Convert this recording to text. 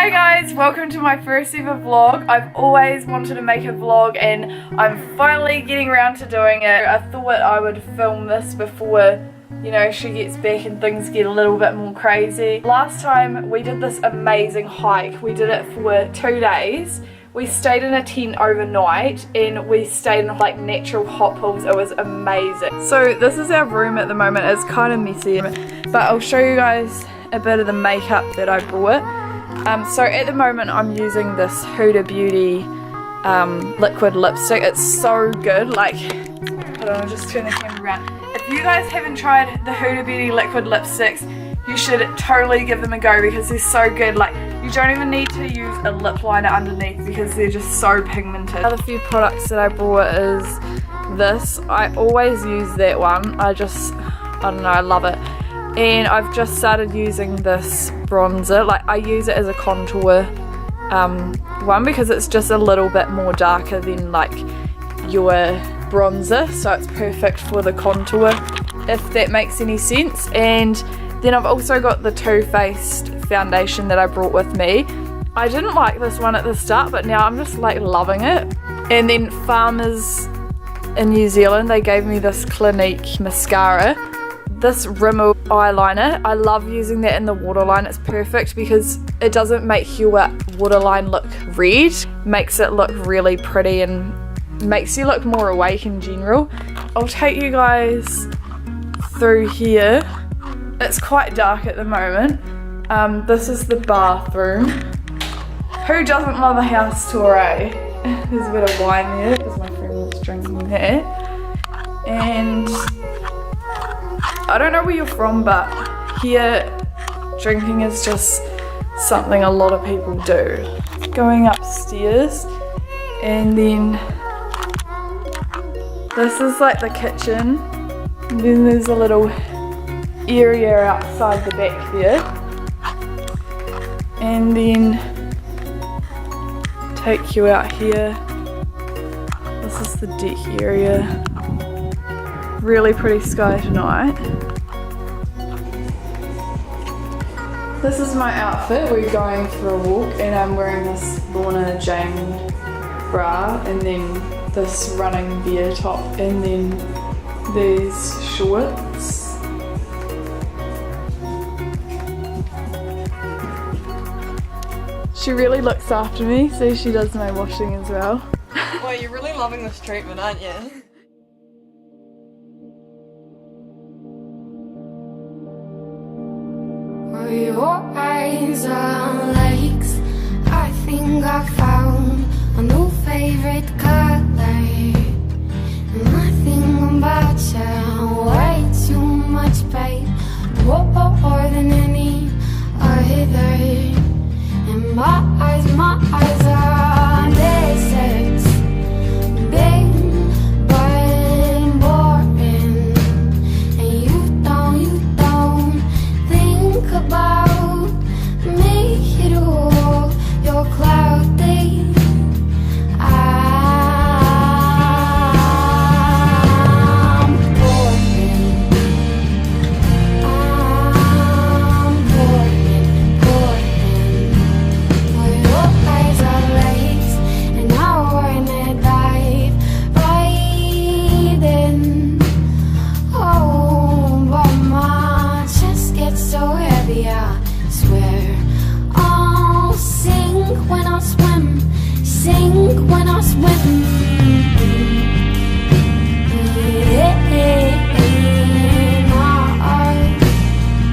Hey guys, welcome to my first ever vlog. I've always wanted to make a vlog and I'm finally getting around to doing it. I thought I would film this before, you know, she gets back and things get a little bit more crazy. Last time we did this amazing hike. We did it for 2 days. We stayed in a tent overnight and we stayed in like natural hot pools. It was amazing. So this is our room at the moment. It's kind of messy, but I'll show you guys a bit of the makeup that I brought. So at the moment I'm using this Huda Beauty liquid lipstick. It's so good. Like, hold on, I'll just turn the camera around. If you guys haven't tried the Huda Beauty liquid lipsticks, you should totally give them a go because they're so good. Like, you don't even need to use a lip liner underneath because they're just so pigmented. Another few products that I bought is this. I always use that one. I don't know, I love it. And I've just started using this bronzer. Like, I use it as a contour one because it's just a little bit more darker than like your bronzer, so it's perfect for the contour, if that makes any sense. And then I've also got the Too Faced foundation that I brought with me. I didn't like this one at the start, but now I'm just like loving it. And then Farmers in New Zealand, they gave me this Clinique mascara. This Rimmel eyeliner, I love using that in the waterline. It's perfect because it doesn't make your waterline look red, makes it look really pretty and makes you look more awake in general. I'll take you guys through here. It's quite dark at the moment. This is the bathroom. Who doesn't love a house tour, eh? There's a bit of wine there because my friend was drinking that. And I don't know where you're from, but here drinking is just something a lot of people do. Going upstairs, and then this is like the kitchen, and then there's a little area outside the back there, and then take you out here. This is the deck area. Really pretty sky tonight. This is my outfit. We're going for a walk and I'm wearing this Lorna Jane bra and then this running beer top and then these shorts. She really looks after me, so she does my washing as well. Well, you're really loving this treatment, aren't you? Your eyes are lakes. I think I found a new favorite color. Nothing about you, way too much, babe. More than any other. And my eyes are deserts. Big but boring. And you don't think about me at all. You're cloudy. I'm boring. Well, your eyes are lakes, and I wanna dive right in. Oh, but my chest gets so heavy, I swear. I'll sink when I swim, sink when I swim.